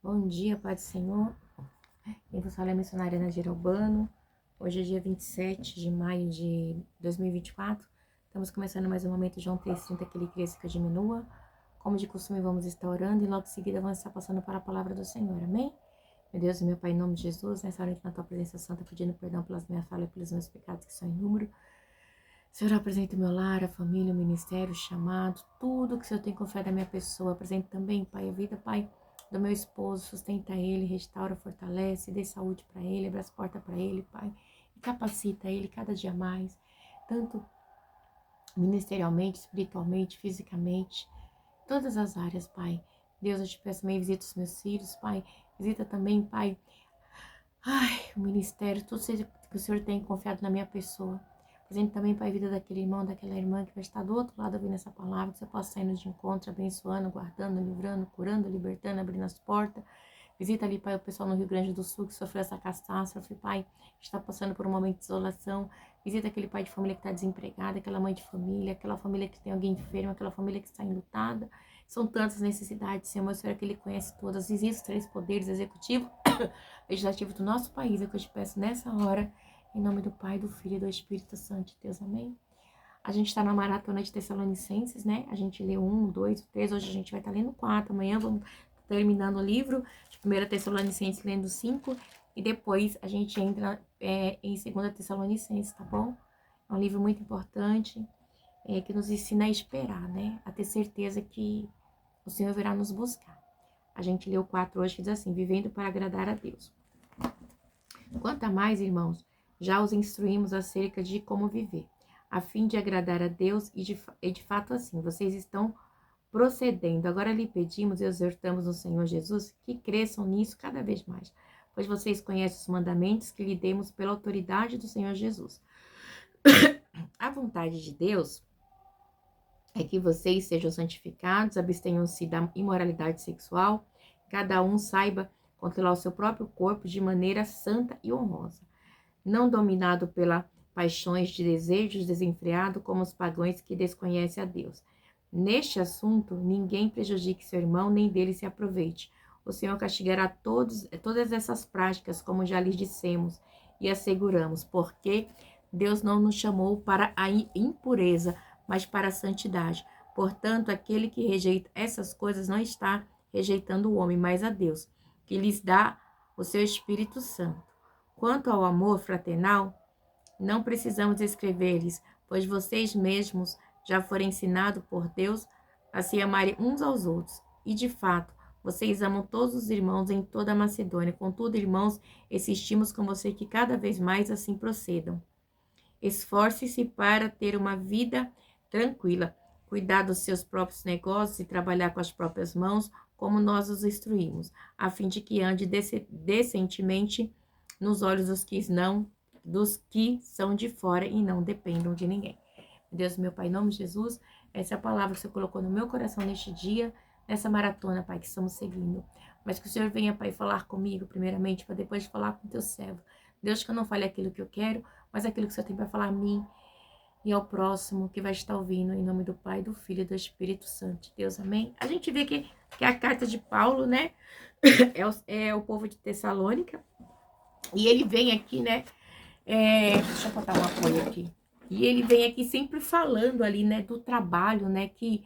Bom dia, Pai do Senhor. Quem vos fala é a missionária Nadir Albano. Hoje é dia 27 de maio de 2024. Estamos começando mais um momento João 3,30, que ele cresça, que eu diminua. Como de costume, vamos estar orando e logo em seguida vamos estar passando para a palavra do Senhor. Amém? Meu Deus e meu Pai, em nome de Jesus, nessa hora na tua presença santa, pedindo perdão pelas minhas falhas e pelos meus pecados que são em número. Senhor, apresenta o meu lar, a família, o ministério, o chamado, tudo que o Senhor tem confiado na minha pessoa. Apresenta também, Pai, a vida, Pai, do meu esposo, sustenta ele, restaura, fortalece, dê saúde para ele, abre as portas para ele, Pai, e capacita ele cada dia mais, tanto ministerialmente, espiritualmente, fisicamente, todas as áreas, Pai. Deus, eu te peço também, visita os meus filhos, Pai, visita também, Pai, o ministério, tudo que o Senhor tem confiado na minha pessoa. Presente também, Pai, a vida daquele irmão, daquela irmã que vai estar do outro lado ouvindo essa palavra, que você possa sair de encontro, abençoando, guardando, livrando, curando, libertando, abrindo as portas. Visita ali, Pai, o pessoal no Rio Grande do Sul que sofreu essa catástrofe, Pai, que está passando por um momento de isolação. Visita aquele pai de família que está desempregado, aquela mãe de família, aquela família que tem alguém enfermo, aquela família que está enlutada. São tantas necessidades, Senhor, Senhor, que Ele conhece todas. Visita os três poderes, executivo, legislativo do nosso país, é o que eu te peço nessa hora, em nome do Pai, do Filho e do Espírito Santo de Deus, amém? A gente está na maratona de Tessalonicenses, né? A gente leu 1, 2, 3, hoje a gente vai estar lendo 4, amanhã vamos terminando o livro de 1 Tessalonicenses, lendo 5, e depois a gente entra em 2 Tessalonicenses, tá bom? É um livro muito importante, que nos ensina a esperar, né? A ter certeza que o Senhor virá nos buscar. A gente leu 4 hoje, que diz assim, vivendo para agradar a Deus. Quanto a mais, irmãos, já os instruímos acerca de como viver, a fim de agradar a Deus, e de fato assim, vocês estão procedendo. Agora lhe pedimos e exortamos no Senhor Jesus que cresçam nisso cada vez mais, pois vocês conhecem os mandamentos que lhe demos pela autoridade do Senhor Jesus. A vontade de Deus é que vocês sejam santificados, abstenham-se da imoralidade sexual, cada um saiba controlar o seu próprio corpo de maneira santa e honrosa, não dominado pelas paixões de desejos desenfreados como os pagãos que desconhecem a Deus. Neste assunto, ninguém prejudique seu irmão, nem dele se aproveite. O Senhor castigará todas essas práticas, como já lhes dissemos e asseguramos, porque Deus não nos chamou para a impureza, mas para a santidade. Portanto, aquele que rejeita essas coisas não está rejeitando o homem, mas a Deus, que lhes dá o seu Espírito Santo. Quanto ao amor fraternal, não precisamos escrever-lhes, pois vocês mesmos já foram ensinados por Deus a se amarem uns aos outros. E, de fato, vocês amam todos os irmãos em toda a Macedônia. Contudo, irmãos, insistimos com você que cada vez mais assim procedam. Esforce-se para ter uma vida tranquila, cuidar dos seus próprios negócios e trabalhar com as próprias mãos, como nós os instruímos, a fim de que ande decentemente nos olhos dos que são de fora e não dependam de ninguém. Deus, meu Pai, em nome de Jesus, essa é a palavra que o Senhor colocou no meu coração neste dia, nessa maratona, Pai, que estamos seguindo. Mas que o Senhor venha, Pai, falar comigo, primeiramente, para depois falar com o teu servo. Deus, que eu não fale aquilo que eu quero, mas aquilo que o Senhor tem para falar a mim e ao próximo que vai estar ouvindo, em nome do Pai, do Filho e do Espírito Santo. Deus, amém? A gente vê que a carta de Paulo, né, é o povo de Tessalônica, e ele vem aqui, né, deixa eu botar um apoio aqui. E ele vem aqui sempre falando ali, né, do trabalho, né, que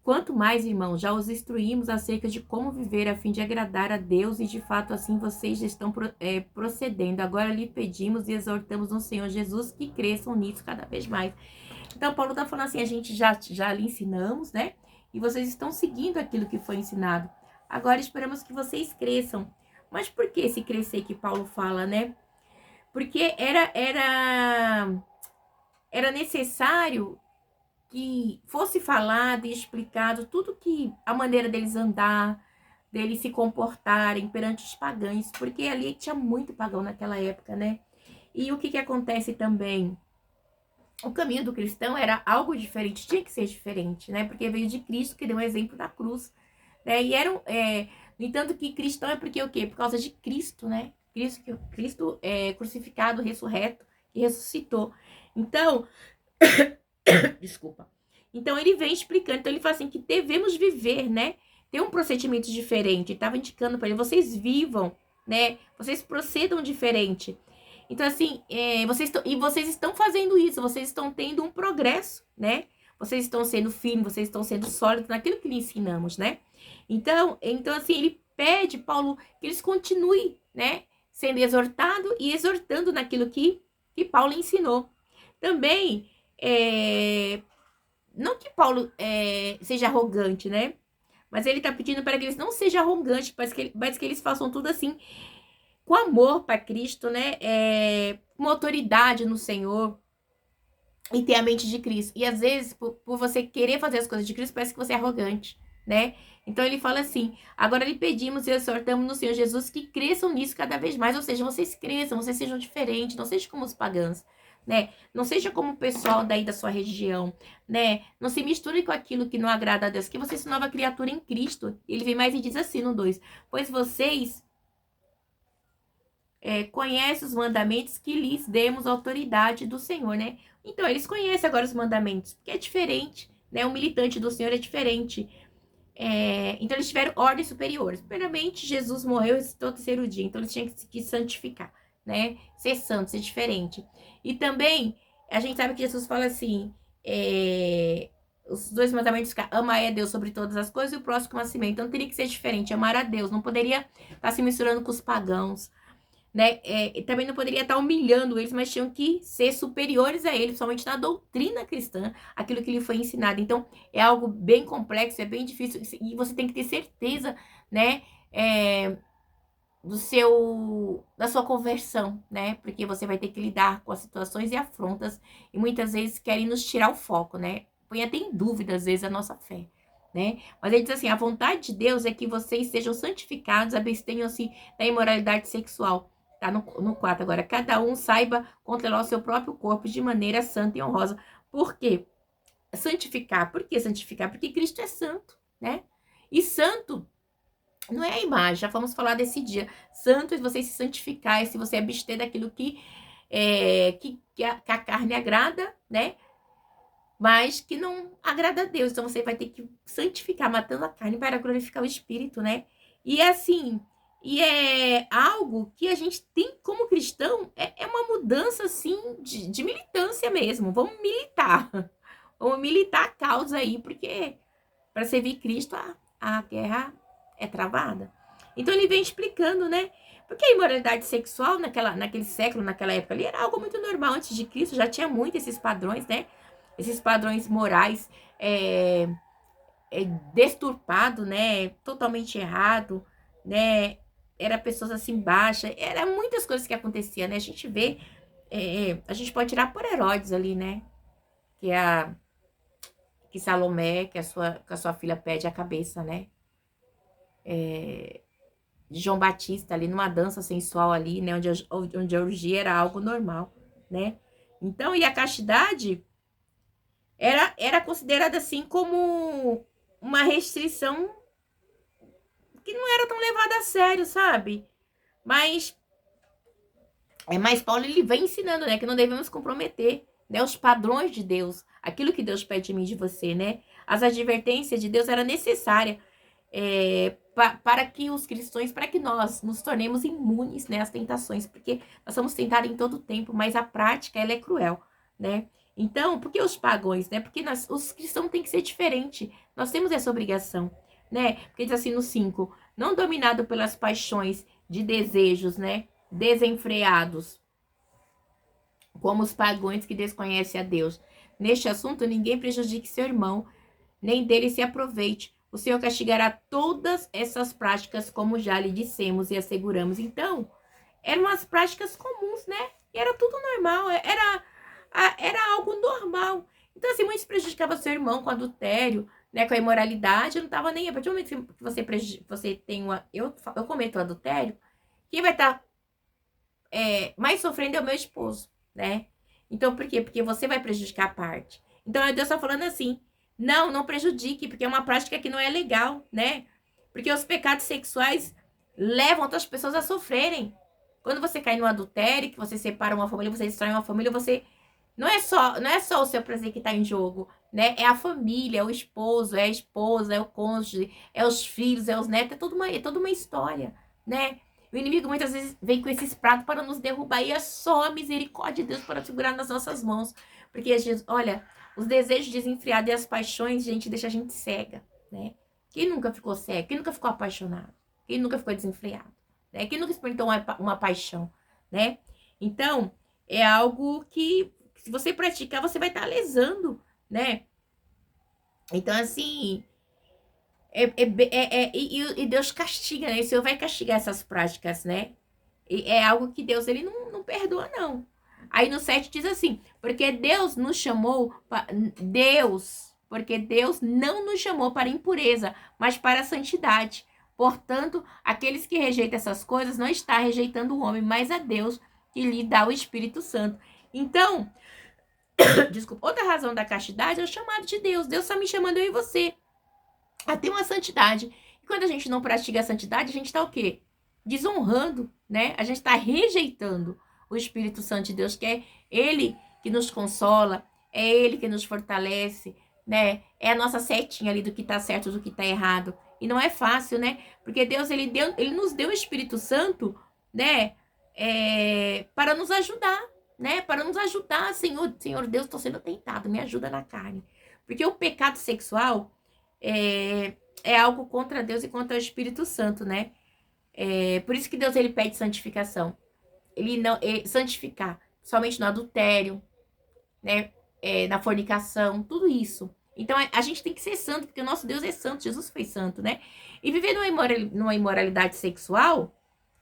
quanto mais, irmãos, já os instruímos acerca de como viver a fim de agradar a Deus, e de fato assim vocês já estão procedendo. Agora lhe pedimos e exortamos no Senhor Jesus que cresçam nisso cada vez mais. Então Paulo está falando assim, a gente já lhe ensinamos, né, e vocês estão seguindo aquilo que foi ensinado. Agora esperamos que vocês cresçam. Mas por que esse crescer que Paulo fala, né? Porque era necessário que fosse falado e explicado tudo que a maneira deles andar, deles se comportarem perante os pagãos, porque ali tinha muito pagão naquela época, né? E o que acontece também? O caminho do cristão era algo diferente, tinha que ser diferente, né? Porque veio de Cristo, que deu o exemplo da cruz, né? E no entanto, que cristão é porque o quê? Por causa de Cristo, né? Cristo é crucificado, ressurreto, que ressuscitou. Então, desculpa. Então ele vem explicando, então ele fala assim que devemos viver, né? ter um procedimento diferente. Ele estava indicando para ele, vocês vivam, né? Vocês procedam diferente. Então, assim, vocês estão fazendo isso, vocês estão tendo um progresso, né? Vocês estão sendo firmes, vocês estão sendo sólidos naquilo que lhe ensinamos, né? Então assim, ele pede, Paulo, que eles continuem, né? Sendo exortado e exortando naquilo que Paulo ensinou. Também, não que Paulo seja arrogante, né? Mas ele tá pedindo para que eles não sejam arrogantes, mas que eles façam tudo assim, com amor para Cristo, né? Com autoridade no Senhor e ter a mente de Cristo. E às vezes, por você querer fazer as coisas de Cristo, parece que você é arrogante, né? Então ele fala assim, agora lhe pedimos e exortamos no Senhor Jesus que cresçam nisso cada vez mais, ou seja, vocês cresçam, vocês sejam diferentes, não sejam como os pagãos, né? Não seja como o pessoal daí da sua região, né? Não se misture com aquilo que não agrada a Deus, que vocês são nova criatura em Cristo. Ele vem mais e diz assim no 2, pois vocês conhecem os mandamentos que lhes demos autoridade do Senhor, né? Então, eles conhecem agora os mandamentos, porque é diferente, né? O militante do Senhor é diferente. Então, eles tiveram ordens superiores. Primeiramente, Jesus morreu e ressuscitou no terceiro dia. Então, eles tinham que se santificar, né? Ser santo, ser diferente. E também, a gente sabe que Jesus fala assim, os 2 mandamentos, amar a Deus sobre todas as coisas e o próximo como a si mesmo. Então, teria que ser diferente, amar a Deus. Não poderia estar se misturando com os pagãos, né? Também não poderia estar humilhando eles, mas tinham que ser superiores a eles, somente na doutrina cristã, aquilo que lhe foi ensinado. Então, é algo bem complexo, é bem difícil, e você tem que ter certeza, né? Da sua conversão, né? Porque você vai ter que lidar com as situações e afrontas, e muitas vezes querem nos tirar o foco, né? Põe até em dúvida, às vezes, a nossa fé, né? Mas ele diz assim, a vontade de Deus é que vocês sejam santificados, abstenham-se da imoralidade sexual. Tá no 4 agora. Cada um saiba controlar o seu próprio corpo de maneira santa e honrosa. Por quê? Santificar. Por que santificar? Porque Cristo é santo, né? E santo não é a imagem, já vamos falar desse dia. Santo é você se santificar, é se você abster daquilo que a carne agrada, né? Mas que não agrada a Deus. Então você vai ter que santificar, matando a carne para glorificar o Espírito, né? E assim, e é algo que a gente tem como cristão, é uma mudança, assim, de militância mesmo. Vamos militar. Vamos militar a causa aí, porque para servir Cristo, a guerra é travada. Então ele vem explicando, né? Porque a imoralidade sexual naquele século, naquela época ali, era algo muito normal. Antes de Cristo já tinha muito esses padrões, né? Esses padrões morais desturpado, né? Totalmente errado, né? Era pessoas assim baixas, era muitas coisas que aconteciam, né? A gente vê, a gente pode tirar por Herodes ali, né? Que Salomé, que a sua filha pede a cabeça, né? De João Batista ali, numa dança sensual ali, né? Onde a orgia era algo normal, né? Então, e a castidade era considerada assim como uma restrição que não era tão levada a sério, sabe? Mas Paulo, ele vem ensinando, né? Que não devemos comprometer, né, os padrões de Deus, aquilo que Deus pede de mim e de você, né? As advertências de Deus eram necessárias para que os cristãos, para que nós nos tornemos imunes, né, às tentações, porque nós somos tentados em todo o tempo, mas a prática, ela é cruel, né? Então, por que os pagãos, né? Porque os cristãos têm que ser diferentes. Nós temos essa obrigação, né? Porque diz assim no 5, não dominado pelas paixões de desejos, né? Desenfreados, como os pagãos que desconhecem a Deus. Neste assunto, ninguém prejudique seu irmão, nem dele se aproveite. O Senhor castigará todas essas práticas, como já lhe dissemos e asseguramos. Então, eram as práticas comuns, né? E era tudo normal, era algo normal. Então, assim, muitos prejudicavam seu irmão com adultério, né, com a imoralidade, não estava nem... A partir do momento que você tem uma... Eu cometo o adultério, quem vai estar mais sofrendo é o meu esposo, né? Então, por quê? Porque você vai prejudicar a parte. Então, Deus está falando assim, não prejudique, porque é uma prática que não é legal, né? Porque os pecados sexuais levam outras pessoas a sofrerem. Quando você cai no adultério, que você separa uma família, você destrói uma família, você... Não é só o seu prazer que está em jogo, né? É a família, é o esposo, é a esposa, é o cônjuge, é os filhos, é os netos, é toda uma história, né? O inimigo muitas vezes vem com esses pratos para nos derrubar e é só a misericórdia de Deus para segurar nas nossas mãos. Porque, olha, os desejos desenfreados e as paixões, gente, deixa a gente cega, né? Quem nunca ficou cego? Quem nunca ficou apaixonado? Quem nunca ficou desenfreado? Né? Quem nunca experimentou uma paixão, né? Então, é algo que, se você praticar, você vai estar lesando, né? Então, assim, e Deus castiga, né? O Senhor vai castigar essas práticas, né? E é algo que Deus, ele não perdoa, não. Aí no 7 diz assim, porque Deus nos chamou, porque Deus não nos chamou para impureza, mas para a santidade. Portanto, aqueles que rejeitam essas coisas não está rejeitando o homem, mas a Deus que lhe dá o Espírito Santo. Então, desculpa, outra razão da castidade é o chamado de Deus. Deus está me chamando eu e você a ter uma santidade. E quando a gente não pratica a santidade, a gente está o quê? Desonrando, né? A gente está rejeitando o Espírito Santo de Deus, que é Ele que nos consola, é Ele que nos fortalece, né? É a nossa setinha ali do que está certo, do que está errado. E não é fácil, né? Porque Deus, ele nos deu o Espírito Santo, né? Para nos ajudar, né? Para nos ajudar, Senhor Deus, estou sendo tentado, me ajuda na carne. Porque o pecado sexual é algo contra Deus e contra o Espírito Santo, né? Por isso que Deus, ele pede santificação. Ele não santificar somente no adultério, né? Na fornicação, tudo isso. Então, a gente tem que ser santo, porque o nosso Deus é santo, Jesus foi santo, né? E viver numa imoralidade sexual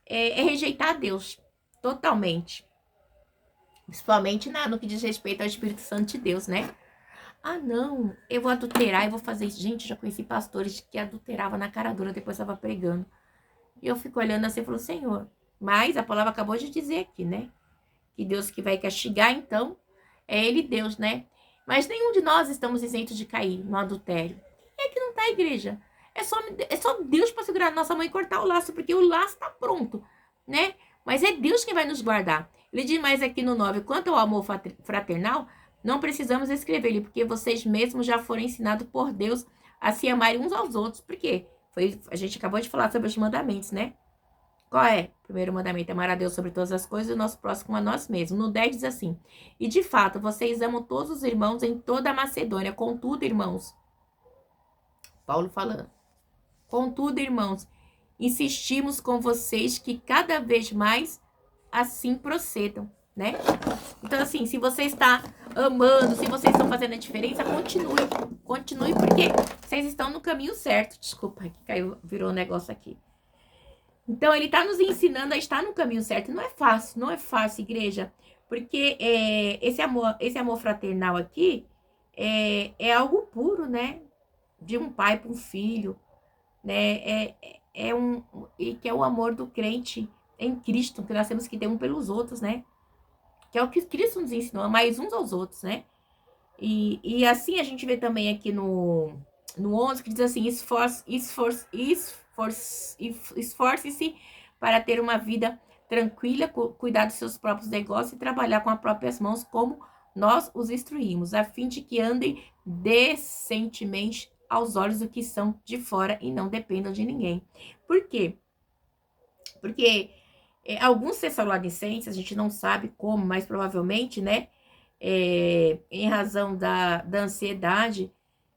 é rejeitar a Deus totalmente. Principalmente no que diz respeito ao Espírito Santo de Deus, né? Ah, não, eu vou adulterar, eu vou fazer isso. Gente, já conheci pastores que adulteravam na cara dura, depois estava pregando. E eu fico olhando assim e falo, Senhor, mas a palavra acabou de dizer aqui, né? Que Deus que vai castigar, então, é Ele Deus, né? Mas nenhum de nós estamos isentos de cair no adultério. É que não tá a igreja. É só Deus para segurar a nossa mãe e cortar o laço, porque o laço tá pronto, né? Mas é Deus quem vai nos guardar. Ele diz mais aqui no 9, quanto ao amor fraternal, não precisamos escrever-lhe, porque vocês mesmos já foram ensinados por Deus a se amarem uns aos outros. Por quê? A gente acabou de falar sobre os mandamentos, né? Qual é? O primeiro mandamento é amar a Deus sobre todas as coisas e o nosso próximo a nós mesmos. No 10 diz assim, e de fato, vocês amam todos os irmãos em toda a Macedônia. Contudo, irmãos, Paulo falando, contudo, irmãos, insistimos com vocês que cada vez mais assim procedam, né? Então, assim, se você está amando, se vocês estão fazendo a diferença, continue, porque vocês estão no caminho certo. Desculpa, que caiu, virou um negócio aqui. Então, ele está nos ensinando a estar no caminho certo. Não é fácil, igreja, porque esse amor fraternal aqui é algo puro, né? De um pai para um filho, né? E que é o amor do crente em Cristo, que nós temos que ter um pelos outros, né? Que é o que Cristo nos ensinou, amar uns aos outros, né? E assim a gente vê também aqui no 11, que diz assim, esforce-se para ter uma vida tranquila, cuidar dos seus próprios negócios e trabalhar com as próprias mãos, como nós os instruímos, a fim de que andem decentemente aos olhos do que são de fora e não dependam de ninguém. Por quê? Porque alguns tessalonicenses, a gente não sabe como, mas provavelmente, né, em razão da ansiedade,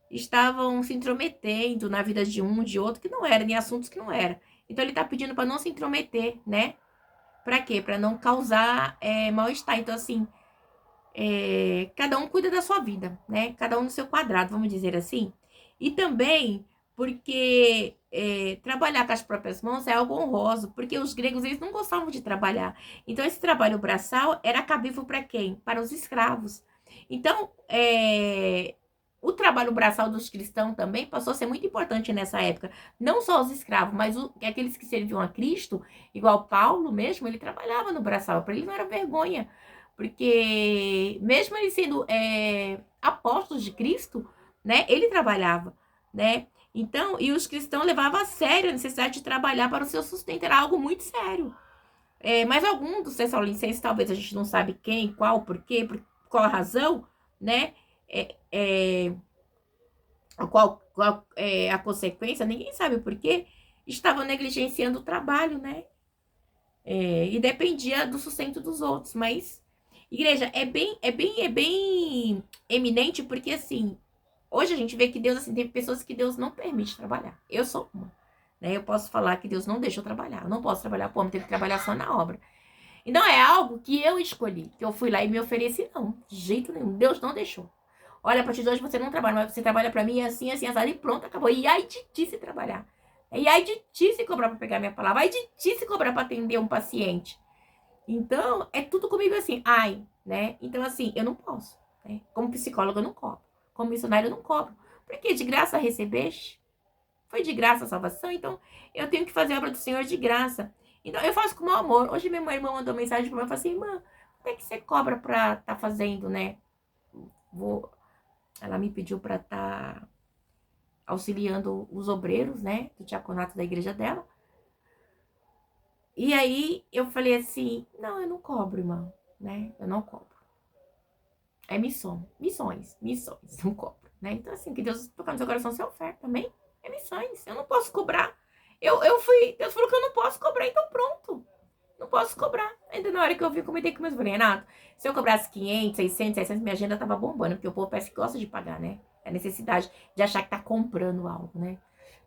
estavam se intrometendo na vida de um, de outro, que não era, em assuntos que não era. Então, ele está pedindo para não se intrometer, né? Para quê? Para não causar mal-estar. Então, assim, cada um cuida da sua vida, né? Cada um no seu quadrado, vamos dizer assim. E também porque trabalhar com as próprias mãos é algo honroso, porque os gregos, eles não gostavam de trabalhar. Então, esse trabalho braçal era cabível para quem? Para os escravos. Então, o trabalho braçal dos cristãos também passou a ser muito importante nessa época. Não só os escravos, mas aqueles que serviam a Cristo, igual Paulo mesmo, ele trabalhava no braçal. Para ele não era vergonha, porque mesmo ele sendo apóstolo de Cristo, né, ele trabalhava, né? Então, e os cristãos levavam a sério a necessidade de trabalhar para o seu sustento, era algo muito sério. Mas algum dos tessalonicenses, talvez a gente não sabe quem, qual, por quê, por qual a razão, né? qual é a consequência, ninguém sabe por quê, estavam negligenciando o trabalho, né? E dependia do sustento dos outros. Mas, igreja, é bem eminente, porque assim, hoje a gente vê que Deus, assim, tem pessoas que Deus não permite trabalhar. Eu sou uma, né? Eu posso falar que Deus não deixa eu trabalhar. Eu não posso trabalhar, pô, eu tenho que trabalhar só na obra. E não é algo que eu escolhi, que eu fui lá e me ofereci, não. De jeito nenhum. Deus não deixou. Olha, a partir de hoje você não trabalha, mas você trabalha pra mim assim, assim, assado, e pronto, acabou. E aí de ti se trabalhar. E aí de ti se cobrar pra pegar minha palavra. Aí de ti se cobrar pra atender um paciente. Então, é tudo comigo assim. Ai, né? Então, assim, eu não posso. Né? Como psicóloga, eu não cobro. Como missionário, eu não cobro. Porque de graça recebeste. Foi de graça a salvação. Então, eu tenho que fazer a obra do Senhor de graça. Então, eu faço com o meu amor. Hoje, minha irmã mandou mensagem pra mim e falou assim: irmã, quanto é que você cobra pra tá fazendo, né? Ela me pediu pra tá auxiliando os obreiros, né? Do diaconato da igreja dela. E aí, eu falei assim: não, eu não cobro, irmã. Né? Eu não cobro. É missões, não cobro, né? Então, assim, que Deus tocar no seu coração, você oferta também. É missões, eu não posso cobrar. Deus falou que eu não posso cobrar, então pronto. Não posso cobrar. Ainda na hora que eu vi, comentei com meus falei, Renato, se eu cobrasse 500, 600, 700, minha agenda tava bombando, porque o povo parece que gosta de pagar, né? É a necessidade de achar que tá comprando algo, né?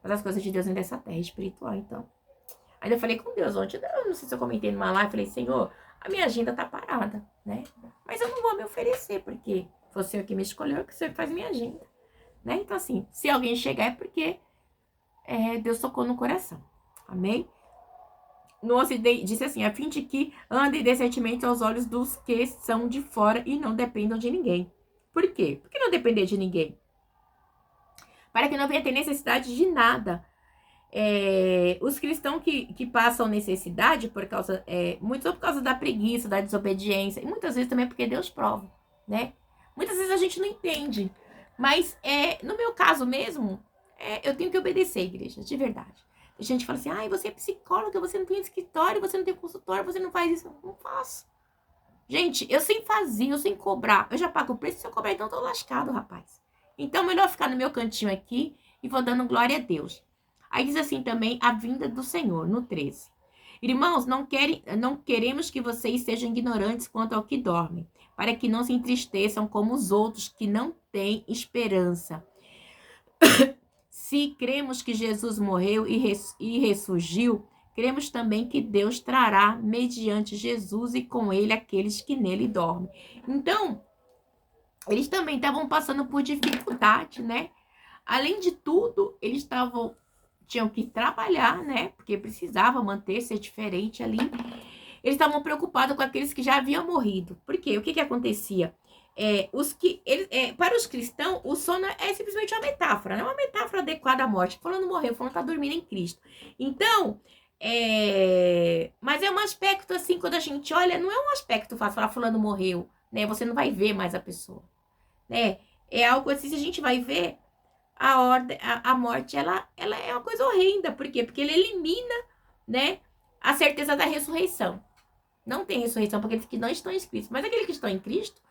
Mas as coisas de Deus ainda dessa terra é espiritual, então. Aí eu falei com Deus ontem, eu não sei se eu comentei numa live, falei, Senhor, a minha agenda tá parada, né? Mas eu não vou me oferecer, porque foi o Senhor que me escolheu, que o Senhor que faz minha agenda, né? Então, assim, se alguém chegar é porque Deus tocou no coração, amém? No Ocidente, disse assim, a fim de que andem decentemente aos olhos dos que são de fora e não dependam de ninguém. Por quê? Por que não depender de ninguém? Para que não venha ter necessidade de nada. Os cristãos que passam necessidade por causa, muitos por causa da preguiça, da desobediência, e muitas vezes também porque Deus prova, né? Muitas vezes a gente não entende, mas no meu caso mesmo, eu tenho que obedecer, igreja, de verdade. A gente fala assim, ai, você é psicóloga, você não tem escritório, você não tem consultório, você não faz isso. Não faço. Gente, eu sem fazer, eu sem cobrar, eu já pago o preço, se eu cobrar, então eu tô lascado, rapaz. Então, melhor ficar no meu cantinho aqui e vou dando glória a Deus. Aí diz assim também, a vinda do Senhor, no 13. Irmãos, não queremos que vocês sejam ignorantes quanto ao que dormem, para que não se entristeçam como os outros que não têm esperança. Se cremos que Jesus morreu e ressurgiu, cremos também que Deus trará mediante Jesus e com ele aqueles que nele dormem. Então, eles também estavam passando por dificuldade, né? Além de tudo, eles tinham que trabalhar, né? Porque precisava manter-se diferente ali. Eles estavam preocupados com aqueles que já haviam morrido. Por quê? O que acontecia? Para os cristãos, o sono é simplesmente uma metáfora, não é uma metáfora adequada à morte. Fulano morreu, fulano está dormindo em Cristo. Então, mas é um aspecto assim, quando a gente olha, não é um aspecto fácil falar fulano morreu, né? Você não vai ver mais a pessoa, né? É algo assim, se a gente vai ver, a morte, ela é uma coisa horrenda. Por quê? Porque ele elimina, né, a certeza da ressurreição. Não tem ressurreição para aqueles que não estão em Cristo. Mas aqueles que estão em Cristo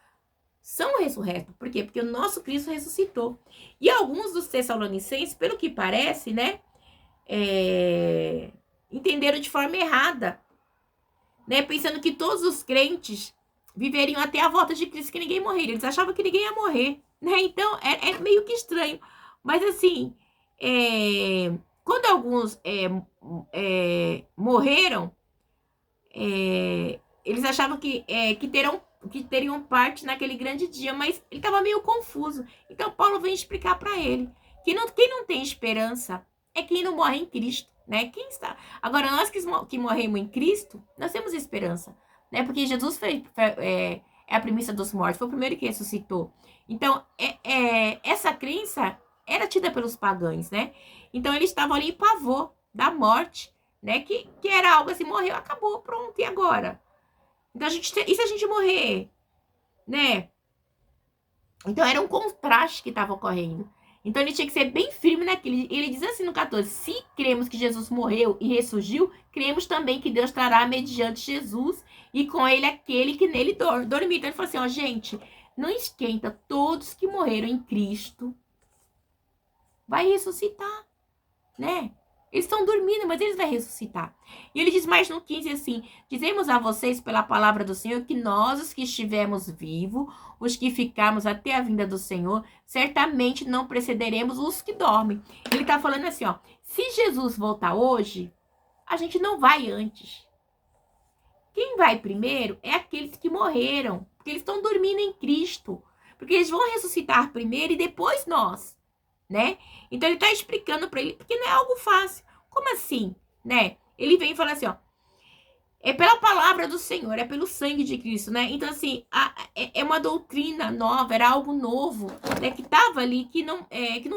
são ressurretos. Por quê? Porque o nosso Cristo ressuscitou. E alguns dos Tessalonicenses, pelo que parece, né, entenderam de forma errada, né, pensando que todos os crentes viveriam até a volta de Cristo, que ninguém morreria. Eles achavam que ninguém ia morrer, né? Então, é meio que estranho. Mas, assim, quando alguns morreram, eles achavam que teriam parte naquele grande dia, mas ele estava meio confuso. Então, Paulo vem explicar para ele que quem não tem esperança é quem não morre em Cristo, né? Quem está... Agora, nós que morremos em Cristo, nós temos esperança, né? Porque Jesus é a primícia dos mortos, foi o primeiro que ressuscitou. Então, essa crença era tida pelos pagãos, né? Então, eles estavam ali em pavor da morte, né? Que era algo assim, morreu, acabou, pronto, e agora? Então, e se a gente morrer, né? Então, era um contraste que estava ocorrendo. Então, ele tinha que ser bem firme naquilo. Ele diz assim no 14, se cremos que Jesus morreu e ressurgiu, cremos também que Deus trará mediante Jesus e com ele aquele que nele dormiu. Então, ele falou assim, ó, gente, não esquenta, todos que morreram em Cristo vai ressuscitar, né? Eles estão dormindo, mas eles vão ressuscitar. E ele diz mais no 15 assim: dizemos a vocês pela palavra do Senhor que nós, os que estivermos vivos, os que ficarmos até a vinda do Senhor, certamente não precederemos os que dormem. Ele está falando assim, ó: se Jesus voltar hoje, a gente não vai antes. Quem vai primeiro é aqueles que morreram, porque eles estão dormindo em Cristo. Porque eles vão ressuscitar primeiro e depois nós, né? Então ele está explicando para ele, porque não é algo fácil. Como assim, né? Ele vem e fala assim, ó: é pela palavra do Senhor, é pelo sangue de Cristo, né? Então, assim, é uma doutrina nova, era algo novo, né? Que estava ali, que não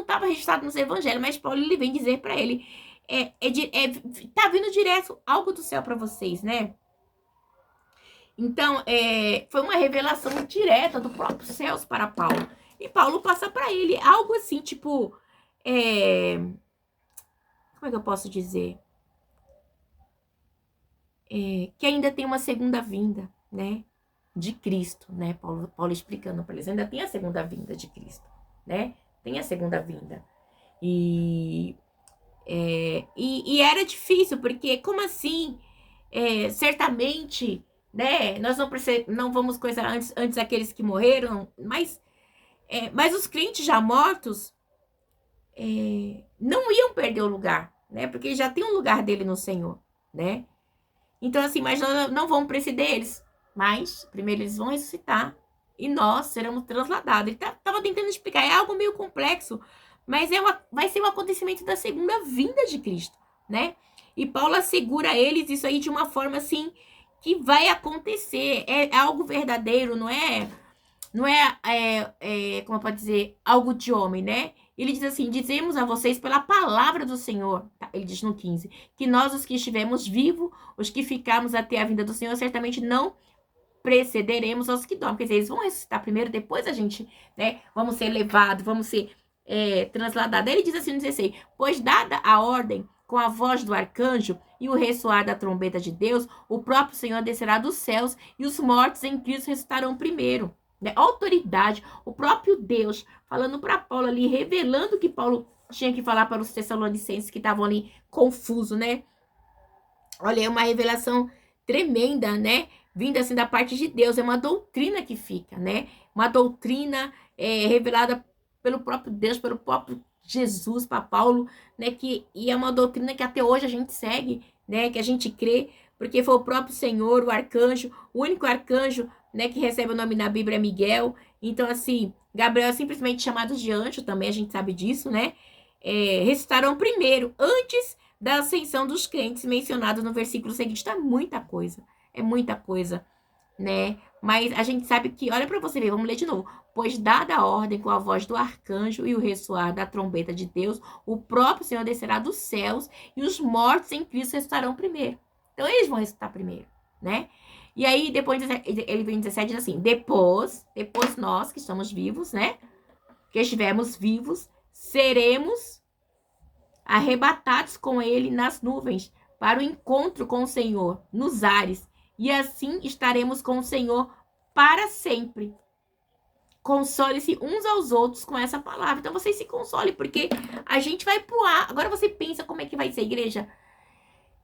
estava registrado nos evangelhos, mas Paulo, ele vem dizer para ele, tá vindo direto algo do céu para vocês, né? Então, foi uma revelação direta do próprio céus para Paulo. E Paulo passa para ele algo assim, tipo, como é que eu posso dizer? Que ainda tem uma segunda vinda, né? De Cristo, né? Paulo explicando para eles, ainda tem a segunda vinda de Cristo, né? Tem a segunda vinda. E era difícil, porque como assim? Certamente, né? Nós não vamos coisa antes daqueles que morreram, mas os crentes já mortos não iam perder o lugar, né? Porque já tem um lugar dele no Senhor, né? Então, assim, mas nós não vamos preceder eles. Mas, primeiro eles vão ressuscitar e nós seremos transladados. Ele estava tentando explicar, é algo meio complexo, mas vai ser um acontecimento da segunda vinda de Cristo, né? E Paulo assegura a eles isso aí de uma forma, assim, que vai acontecer. É algo verdadeiro, como pode dizer, algo de homem, né? Ele diz assim: dizemos a vocês pela palavra do Senhor, tá? Ele diz no 15, que nós, os que estivermos vivos, os que ficarmos até a vinda do Senhor, certamente não precederemos aos que dormem. Quer dizer, eles vão ressuscitar primeiro, depois a gente, né, vamos ser levados, vamos ser transladados. Ele diz assim no 16: pois dada a ordem com a voz do arcanjo e o ressoar da trombeta de Deus, o próprio Senhor descerá dos céus e os mortos em Cristo ressuscitarão primeiro. Né? Autoridade, o próprio Deus falando para Paulo ali, revelando que Paulo tinha que falar para os tessalonicenses que estavam ali confusos, né? Olha, é uma revelação tremenda, né? Vinda assim da parte de Deus, é uma doutrina que fica, né? Uma doutrina revelada pelo próprio Deus, pelo próprio Jesus para Paulo, né? E é uma doutrina que até hoje a gente segue, né? Que a gente crê, porque foi o próprio Senhor, o arcanjo, o único arcanjo, né? Que recebe o nome na Bíblia é Miguel. Então, assim, Gabriel é simplesmente chamado de anjo, também a gente sabe disso, né? Ressuscitaram primeiro, antes da ascensão dos crentes mencionado no versículo seguinte. Tá é muita coisa, né? Mas a gente sabe que, olha para você ver, vamos ler de novo. Pois dada a ordem com a voz do arcanjo e o ressoar da trombeta de Deus, o próprio Senhor descerá dos céus e os mortos em Cristo ressuscitarão primeiro. Então eles vão ressuscitar primeiro, né? E aí depois ele vem 17 diz assim: depois nós que estamos vivos, né? Que estivermos vivos, seremos arrebatados com ele nas nuvens para o encontro com o Senhor nos ares, e assim estaremos com o Senhor para sempre. Console-se uns aos outros com essa palavra. Então vocês se consolem, porque a gente vai pro ar. Agora você pensa como é que vai ser, igreja.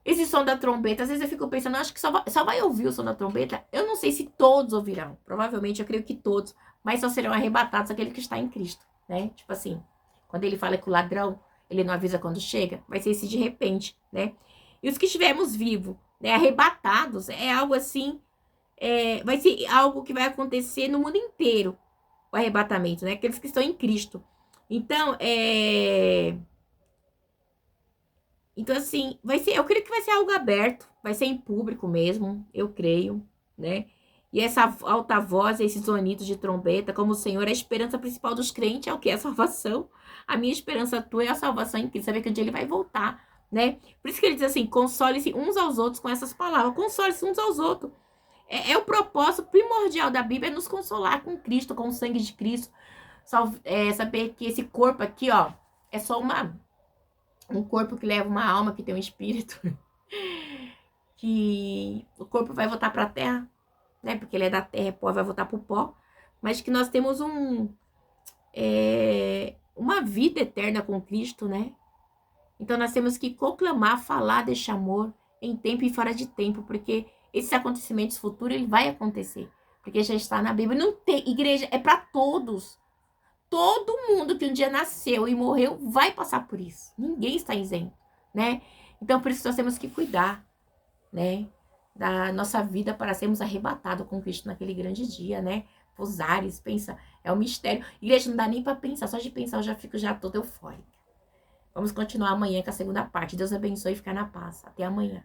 Esse som da trombeta, às vezes eu fico pensando, acho que só vai ouvir o som da trombeta. Eu não sei se todos ouvirão. Provavelmente eu creio que todos, mas só serão arrebatados aquele que está em Cristo, né? Tipo assim, quando ele fala que o ladrão, ele não avisa quando chega, vai ser esse de repente, né? E os que estivermos vivos, né, arrebatados, é algo assim, vai ser algo que vai acontecer no mundo inteiro, o arrebatamento, né? Aqueles que estão em Cristo. Então, Então, assim, eu creio que vai ser algo aberto, vai ser em público mesmo, eu creio, né? E essa alta voz, esses sonidos de trombeta, como o Senhor é a esperança principal dos crentes, é o que? A salvação. A minha esperança tua é a salvação em Cristo, saber que um dia ele vai voltar, né? Por isso que ele diz assim, console-se uns aos outros com essas palavras, console-se uns aos outros. O propósito primordial da Bíblia é nos consolar com Cristo, com o sangue de Cristo. Saber que esse corpo aqui, ó, é só um corpo que leva uma alma, que tem um espírito, que o corpo vai voltar para a terra, né? Porque ele é da terra, pó, vai voltar para o pó, mas que nós temos uma vida eterna com Cristo, né? Então nós temos que proclamar, falar deste amor em tempo e fora de tempo, porque esses acontecimentos futuros ele vai acontecer, porque já está na Bíblia. Não tem igreja, é para todos. Todo mundo que um dia nasceu e morreu vai passar por isso. Ninguém está isento, né? Então por isso nós temos que cuidar, né, da nossa vida para sermos arrebatados com Cristo naquele grande dia, né? Os ares, pensa, é um mistério. Igreja, não dá nem para pensar, só de pensar eu já fico toda eufórica. Vamos continuar amanhã com a segunda parte. Deus abençoe e ficar na paz. Até amanhã.